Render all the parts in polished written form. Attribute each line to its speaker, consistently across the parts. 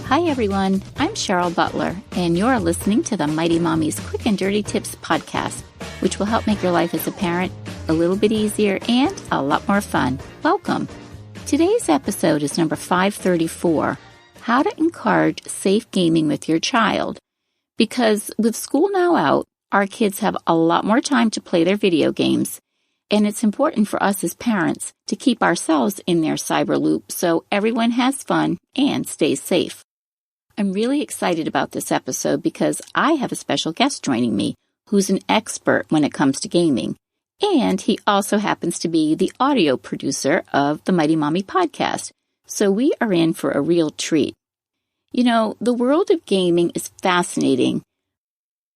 Speaker 1: Hi everyone, I'm Cheryl Butler, and you're listening to the Mighty Mommy's Quick and Dirty Tips podcast, which will help make your life as a parent a little bit easier and a lot more fun. Welcome. Today's episode is number 534, How to Encourage Safe Gaming with Your Child. Because with school now out, our kids have a lot more time to play their video games, and it's important for us as parents to keep ourselves in their cyber loop so everyone has fun and stays safe. I'm really excited about this episode because I have a special guest joining me who's an expert when it comes to gaming. And he also happens to be the audio producer of the Mighty Mommy podcast. So we are in for a real treat. You know, the world of gaming is fascinating.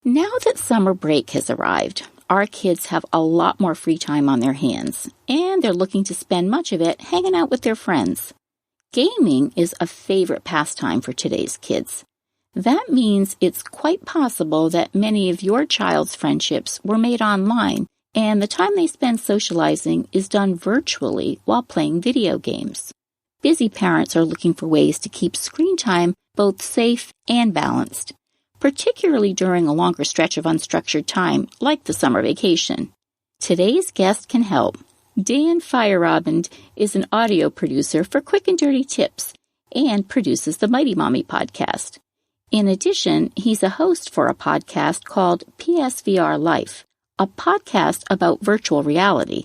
Speaker 1: Now that summer break has arrived, our kids have a lot more free time on their hands, and they're looking to spend much of it hanging out with their friends. Gaming is a favorite pastime for today's kids. That means it's quite possible that many of your child's friendships were made online, and the time they spend socializing is done virtually while playing video games. Busy parents are looking for ways to keep screen time both safe and balanced, particularly during a longer stretch of unstructured time like the summer vacation. Today's guest can help. Dan Feierabend is an audio producer for Quick and Dirty Tips and produces the Mighty Mommy podcast. In addition, he's a host for a podcast called PSVR Life, a podcast about virtual reality.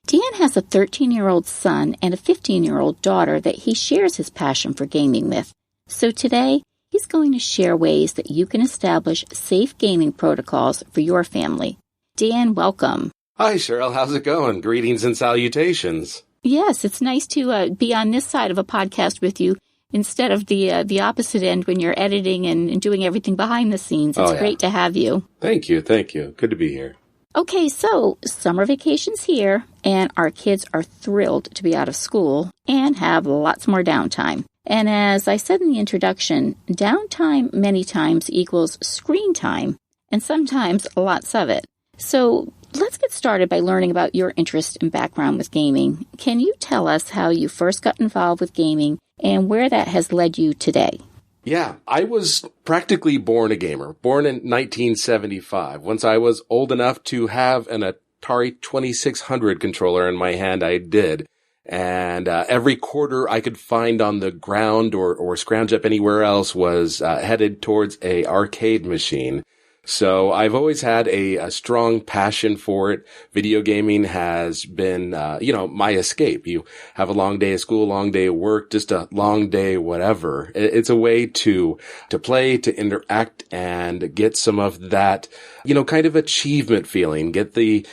Speaker 1: Dan has a 13-year-old son and a 15-year-old daughter that he shares his passion for gaming with. So today, he's going to share ways that you can establish safe gaming protocols for your family. Dan, welcome.
Speaker 2: Hi, Cheryl. How's it going? Greetings and salutations.
Speaker 1: Yes, it's nice to be on this side of a podcast with you instead of the opposite end when you're editing and doing everything behind the scenes. It's great to have you.
Speaker 2: Thank you. Good to be here.
Speaker 1: Okay, so summer vacation's here, and our kids are thrilled to be out of school and have lots more downtime. And as I said in the introduction, downtime many times equals screen time, and sometimes lots of it. So let's get started by learning about your interest and background with gaming. Can you tell us how you first got involved with gaming and where that has led you today?
Speaker 2: Yeah, I was practically born a gamer, born in 1975. Once I was old enough to have an Atari 2600 controller in my hand, I did. And every quarter I could find on the ground or scrounge up anywhere else was headed towards a arcade machine. So I've always had a strong passion for it. Video gaming has been, my escape. You have a long day of school, long day of work, just a long day, whatever. It's a way to play, to interact and get some of that, kind of achievement feeling, get the,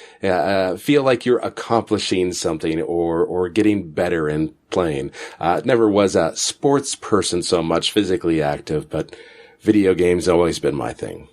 Speaker 2: feel like you're accomplishing something or getting better in playing. Never was a sports person so much physically active, but video games have always been my thing.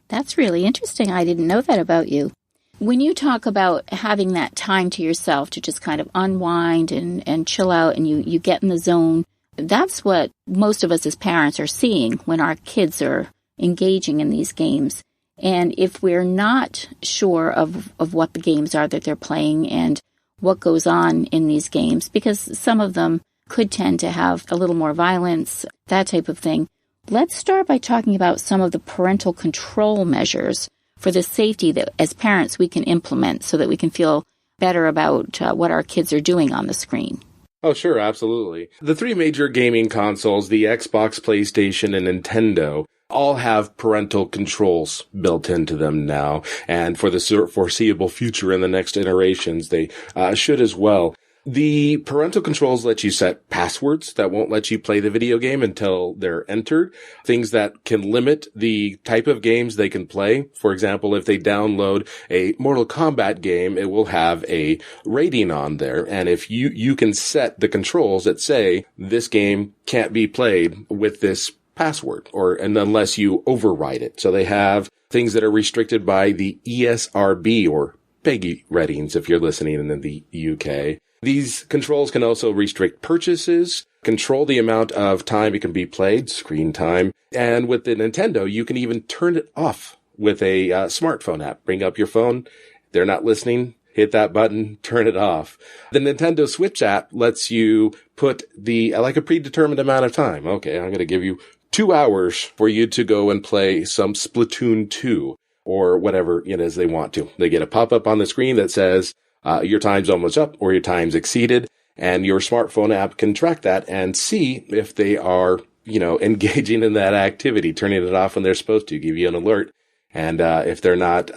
Speaker 1: That's really interesting. I didn't know that about you. When you talk about having that time to yourself to just kind of unwind and chill out and you get in the zone, that's what most of us as parents are seeing when our kids are engaging in these games. And if we're not sure of what the games are that they're playing and what goes on in these games, because some of them could tend to have a little more violence, that type of thing, let's start by talking about some of the parental control measures for the safety that as parents we can implement so that we can feel better about what our kids are doing on the screen.
Speaker 2: Oh, sure, absolutely. The three major gaming consoles, the Xbox, PlayStation, and Nintendo, all have parental controls built into them now. And for the foreseeable future in the next iterations, they should as well. The parental controls let you set passwords that won't let you play the video game until they're entered, things that can limit the type of games they can play. For example, if they download a Mortal Kombat game, it will have a rating on there. And if you can set the controls that say this game can't be played with this password and unless you override it. So they have things that are restricted by the ESRB or PEGI ratings if you're listening in the UK. These controls can also restrict purchases, control the amount of time it can be played, screen time. And with the Nintendo, you can even turn it off with a smartphone app. Bring up your phone. They're not listening. hit that button, turn it off. The Nintendo Switch app lets you put like a predetermined amount of time. Okay, I'm going to give you 2 hours for you to go and play some Splatoon 2 or whatever it is they want to. They get a pop-up on the screen that says, your time's almost up or your time's exceeded. And your smartphone app can track that and see if they are, engaging in that activity, turning it off when they're supposed to, give you an alert. And if they're not,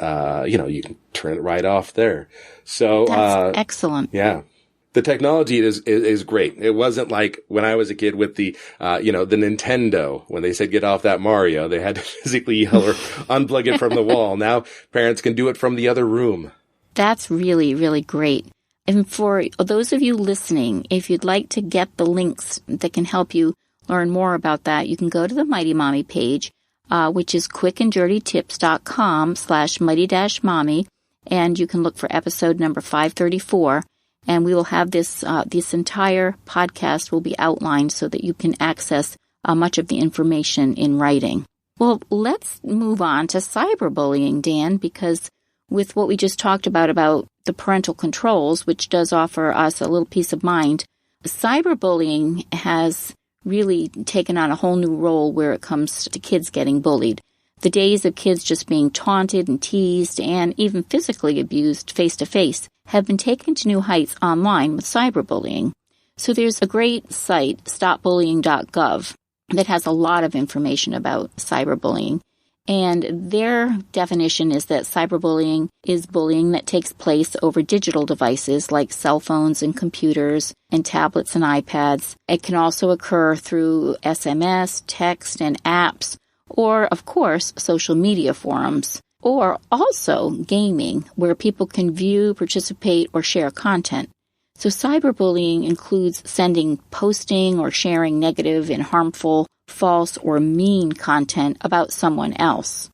Speaker 2: you can turn it right off there. So
Speaker 1: that's excellent.
Speaker 2: Yeah. The technology is great. It wasn't like when I was a kid with the Nintendo, when they said get off that Mario, they had to physically yell or unplug it from the wall. Now parents can do it from the other room. That's really, really great. And for those of you listening, if you'd like to get the links that can help you learn more about that, you can go to the Mighty Mommy page, which is quickanddirtytips.com/mighty-mommy, and you can look for episode number 534. And we will have this entire podcast will be outlined so that you can access much of the information in writing. Well, let's move on to cyberbullying, Dan, because with what we just talked about the parental controls, which does offer us a little peace of mind, cyberbullying has really taken on a whole new role where it comes to kids getting bullied. The days of kids just being taunted and teased and even physically abused face-to-face have been taken to new heights online with cyberbullying. So there's a great site, stopbullying.gov, that has a lot of information about cyberbullying. And their definition is that cyberbullying is bullying that takes place over digital devices like cell phones and computers and tablets and iPads. It can also occur through SMS, text, and apps, or, of course, social media forums, or also gaming, where people can view, participate, or share content. So cyberbullying includes posting, or sharing negative and harmful, false, or mean content about someone else.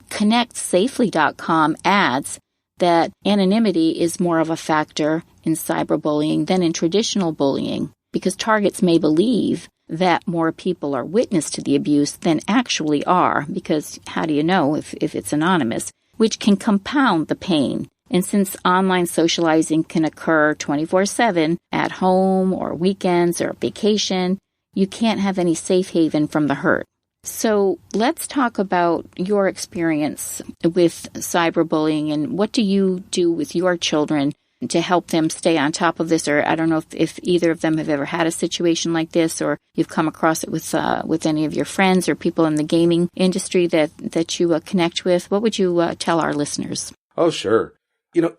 Speaker 2: ConnectSafely.com adds that anonymity is more of a factor in cyberbullying than in traditional bullying, because targets may believe that more people are witness to the abuse than actually are, because how do you know if it's anonymous, which can compound the pain. And since online socializing can occur 24/7 at home or weekends or vacation, you can't have any safe haven from the hurt. So let's talk about your experience with cyberbullying and what do you do with your children to help them stay on top of this? Or I don't know if either of them have ever had a situation like this, or you've come across it with any of your friends or people in the gaming industry that you connect with. What would you tell our listeners? Oh, sure.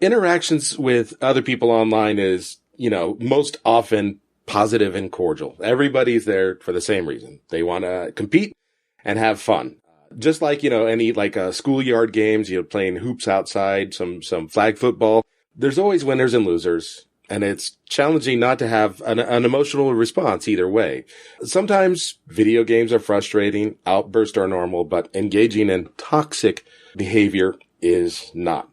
Speaker 2: Interactions with other people online is, most often positive and cordial. Everybody's there for the same reason. They want to compete and have fun. Just like, any schoolyard games, playing hoops outside, some flag football. There's always winners and losers, and it's challenging not to have an emotional response either way. Sometimes video games are frustrating, outbursts are normal, but engaging in toxic behavior is not,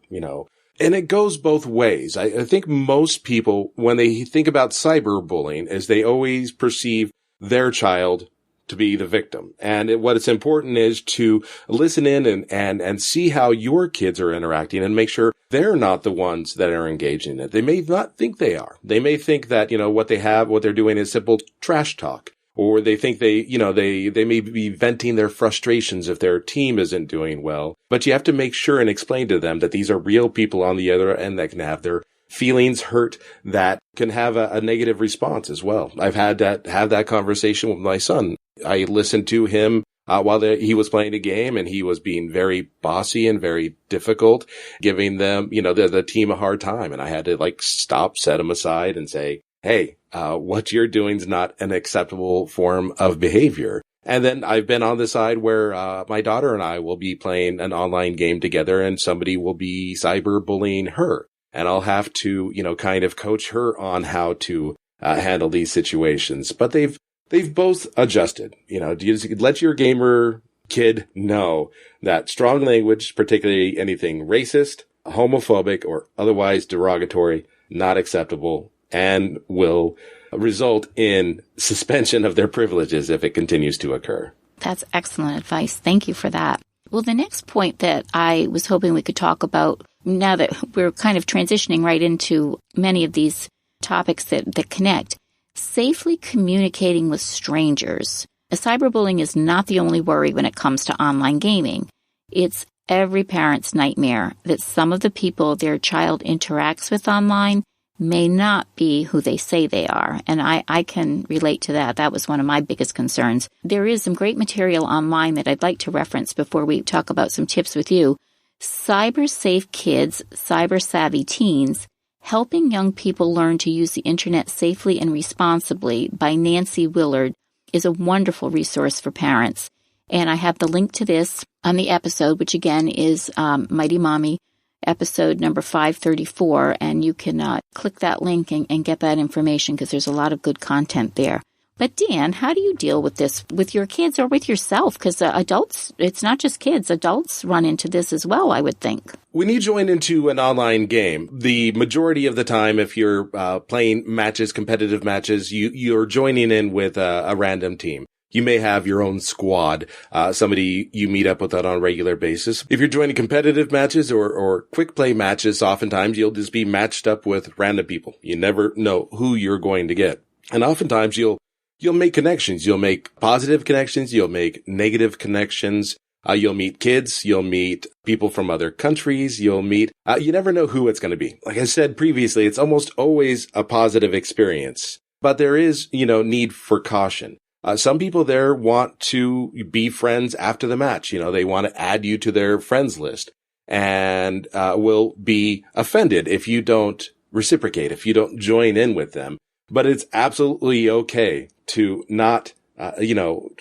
Speaker 2: And it goes both ways. I think most people, when they think about cyberbullying, is they always perceive their child to be the victim. And what's important is to listen in and see how your kids are interacting and make sure they're not the ones that are engaging in it. They may not think they are. They may think that, what they're doing is simple trash talk. Or they think they may be venting their frustrations if their team isn't doing well. But you have to make sure and explain to them that these are real people on the other end that can have their feelings hurt, that can have a negative response as well. I've had to have that conversation with my son. I listened to him while he was playing a game, and he was being very bossy and very difficult, giving them, the team a hard time. And I had to stop, set him aside and say, hey, what you're doing is not an acceptable form of behavior. And then I've been on the side where my daughter and I will be playing an online game together and somebody will be cyberbullying her. And I'll have to, kind of coach her on how to handle these situations. But they've both adjusted. You just let your gamer kid know that strong language, particularly anything racist, homophobic, or otherwise derogatory, not acceptable, and will result in suspension of their privileges if it continues to occur. That's excellent advice. Thank you for that. Well, the next point that I was hoping we could talk about
Speaker 1: now that we're kind of transitioning right into many of these topics that connect, safely communicating with strangers. Cyberbullying is not the only worry when it comes to online gaming. It's every parent's nightmare that some of the people their child interacts with online may not be who they say they are. And I can relate to that. That was one of my biggest concerns. There is some great material online that I'd like to reference before we talk about some tips with you. Cyber Safe Kids, Cyber Savvy Teens, Helping Young People Learn to Use the Internet Safely and Responsibly by Nancy Willard is a wonderful resource for parents. And I have the link to this on the episode, which again is Mighty Mommy episode number 534. And you can click that link and get that information because there's a lot of good content there. But Dan, how do you deal with this with your kids or with yourself? Because adults, it's not just kids, adults run into this as well, I would think.
Speaker 2: When you join into an online game, the majority of the time, if you're playing matches, competitive matches, you're joining in with a random team. You may have your own squad, somebody you meet up with on a regular basis. If you're joining competitive matches or quick play matches, oftentimes you'll just be matched up with random people. You never know who you're going to get. And oftentimes you'll make connections. You'll make positive connections. You'll make negative connections. You'll meet kids. You'll meet people from other countries. You'll meet, you never know who it's going to be. Like I said previously, it's almost always a positive experience, but there is, need for caution. Some people there want to be friends after the match. They want to add you to their friends list and, will be offended if you don't reciprocate, if you don't join in with them. But it's absolutely okay to not,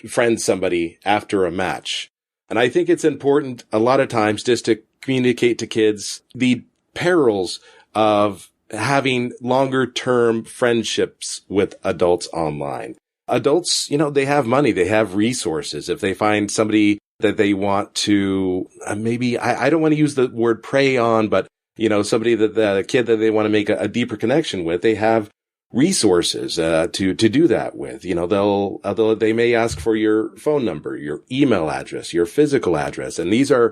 Speaker 2: friend somebody after a match. And I think it's important a lot of times just to communicate to kids the perils of having longer term friendships with adults online. Adults, they have money, they have resources. If they find somebody that they want to, maybe, I don't want to use the word prey on, but, somebody that the kid that they want to make a deeper connection with, they have resources to do that with. They may ask for your phone number, your email address, your physical address. And these are,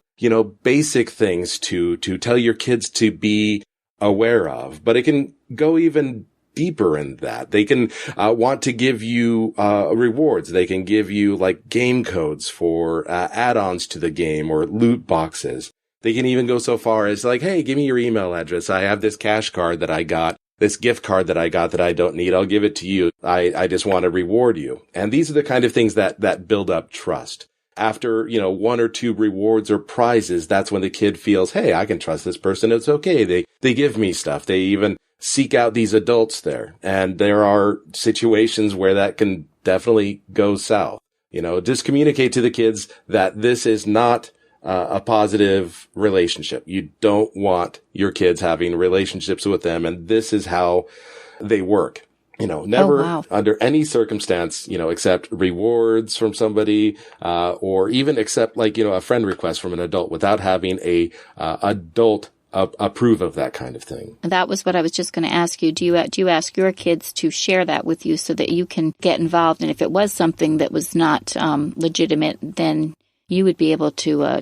Speaker 2: basic things to tell your kids to be aware of. But it can go even deeper in that. They can want to give you rewards. They can give you like game codes for add-ons to the game or loot boxes. They can even go so far as like, hey, give me your email address. I have this cash card that I got. This gift card that I got that I don't need, I'll give it to you. I just want to reward you. And these are the kind of things that build up trust. After, one or two rewards or prizes, that's when the kid feels, hey, I can trust this person. It's okay. They give me stuff. They even seek out these adults there. And there are situations where that can definitely go south. Just communicate to the kids that this is not a positive relationship. You don't want your kids having relationships with them. And this is how they work. Never under any circumstance, accept rewards from somebody, or even accept a friend request from an adult without having a adult approve of that kind of thing.
Speaker 1: That was what I was just going to ask you. Do you ask your kids to share that with you so that you can get involved? And if it was something that was not legitimate, then you would be able to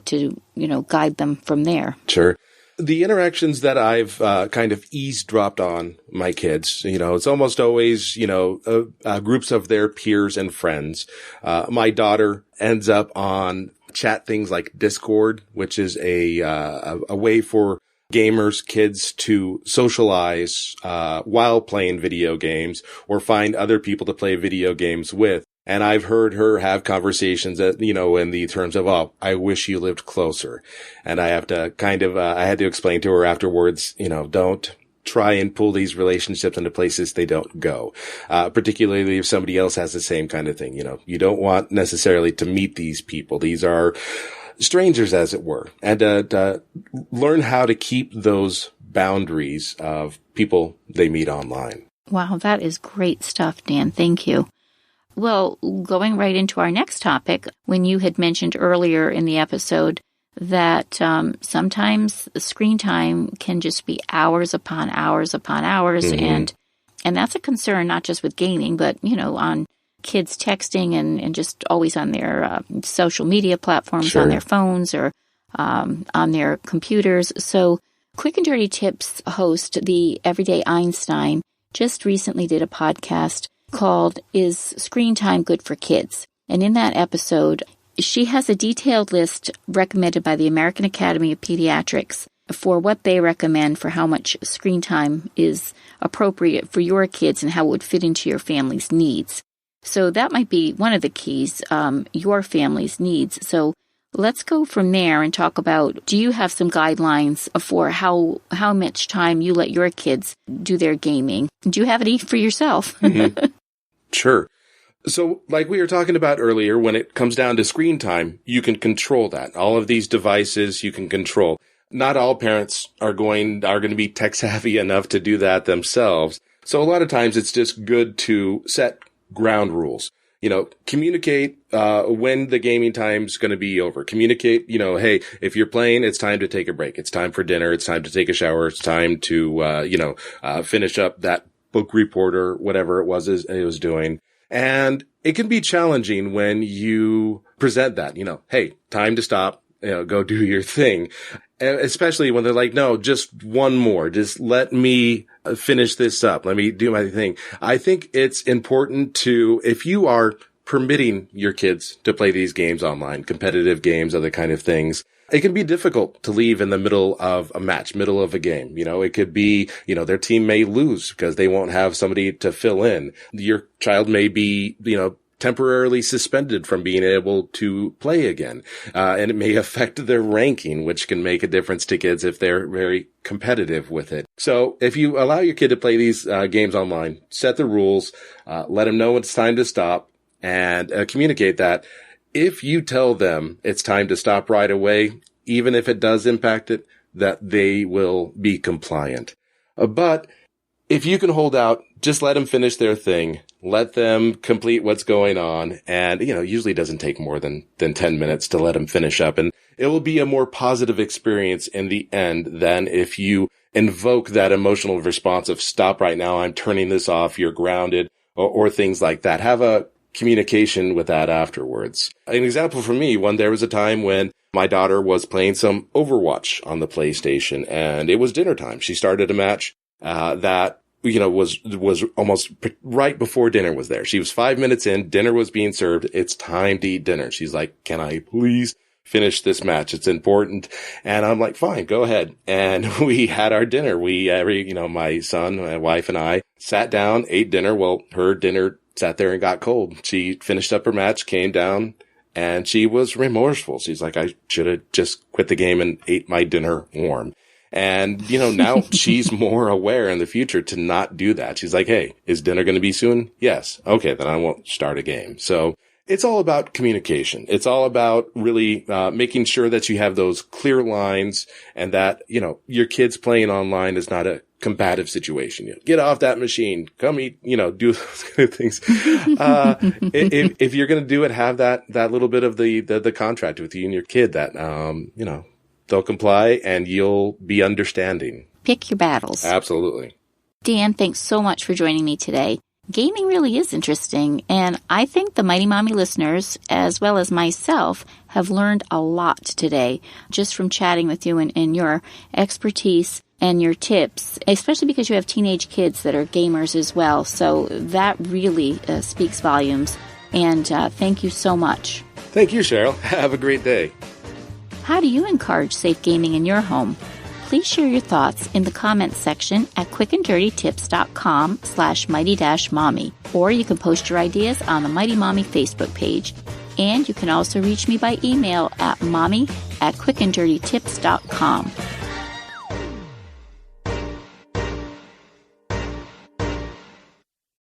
Speaker 1: guide them from there.
Speaker 2: Sure. The interactions that I've kind of eavesdropped on my kids, it's almost always, groups of their peers and friends. My daughter ends up on chat things like Discord, which is a way for gamers, kids to socialize while playing video games or find other people to play video games with. And I've heard her have conversations that, in the terms of, oh, I wish you lived closer. And I have to I had to explain to her afterwards, don't try and pull these relationships into places they don't go. Particularly if somebody else has the same kind of thing. You don't want necessarily to meet these people. These are strangers, as it were. And to learn how to keep those boundaries of people they meet online.
Speaker 1: Wow, that is great stuff, Dan. Thank you. Well, going right into our next topic, when you had mentioned earlier in the episode that sometimes screen time can just be hours upon hours upon hours, mm-hmm. and that's a concern not just with gaming, but, on kids texting and just always on their social media platforms, sure. on their phones or on their computers. So Quick and Dirty Tips host, the Everyday Einstein, just recently did a podcast called Is Screen Time Good for Kids? And in that episode, she has a detailed list recommended by the American Academy of Pediatrics for what they recommend for how much screen time is appropriate for your kids and how it would fit into your family's needs. So that might be one of the keys, your family's needs. So let's go from there and talk about, do you have some guidelines for how much time you let your kids do their gaming? Do you have any for yourself?
Speaker 2: Mm-hmm. Sure. So like we were talking about earlier, when it comes down to screen time, you can control that. All of these devices you can control. Not all parents are going to be tech savvy enough to do that themselves. So a lot of times it's just good to set ground rules. Communicate when the gaming time's going to be over. Communicate, hey, if you're playing, it's time to take a break. It's time for dinner. It's time to take a shower. It's time to, finish up that book report or whatever it was doing. And it can be challenging when you present that, hey, time to stop, go do your thing. Especially when they're like, no, just one more. Just let me finish this up. Let me do my thing. I think it's important to, if you are permitting your kids to play these games online, competitive games, other kind of things, it can be difficult to leave in the middle of a match, middle of a game. It could be, their team may lose because they won't have somebody to fill in. Your child may be, temporarily suspended from being able to play again. And it may affect their ranking, which can make a difference to kids if they're very competitive with it. So if you allow your kid to play these games online, set the rules, let them know it's time to stop, and communicate that. If you tell them it's time to stop right away, even if it does impact it, that they will be compliant. But if you can hold out, just let them finish their thing. Let them complete what's going on. And, usually it doesn't take more than 10 minutes to let them finish up. And it will be a more positive experience in the end than if you invoke that emotional response of stop right now. I'm turning this off. You're grounded or things like that. Have a communication with that afterwards. An example for me, there was a time when my daughter was playing some Overwatch on the PlayStation and it was dinner time. She started a match, that was almost right before dinner was there. She was 5 minutes in, dinner was being served. It's time to eat dinner. She's like, can I please finish this match? It's important. And I'm like, fine, go ahead. And we had our dinner. My son, my wife and I sat down, ate dinner. Well, her dinner sat there and got cold. She finished up her match, came down, and she was remorseful. She's like, I should have just quit the game and ate my dinner warm. And, now she's more aware in the future to not do that. She's like, hey, is dinner going to be soon? Yes. Okay, then I won't start a game. So it's all about communication. It's all about really making sure that you have those clear lines and that, your kids playing online is not a combative situation. Get off that machine. Come eat, do those kind of things. If you're going to do it, have that little bit of the contract with you and your kid that, they'll comply and you'll be understanding.
Speaker 1: Pick your battles.
Speaker 2: Absolutely.
Speaker 1: Dan, thanks so much for joining me today. Gaming really is interesting, and I think the Mighty Mommy listeners, as well as myself, have learned a lot today just from chatting with you and your expertise and your tips, especially because you have teenage kids that are gamers as well. So that really speaks volumes, and thank you so much.
Speaker 2: Thank you, Cheryl. Have a great day.
Speaker 1: How do you encourage safe gaming in your home? Please share your thoughts in the comments section at quickanddirtytips.com/mighty-mommy, or you can post your ideas on the Mighty Mommy Facebook page. And you can also reach me by email at mommy@quickanddirtytips.com.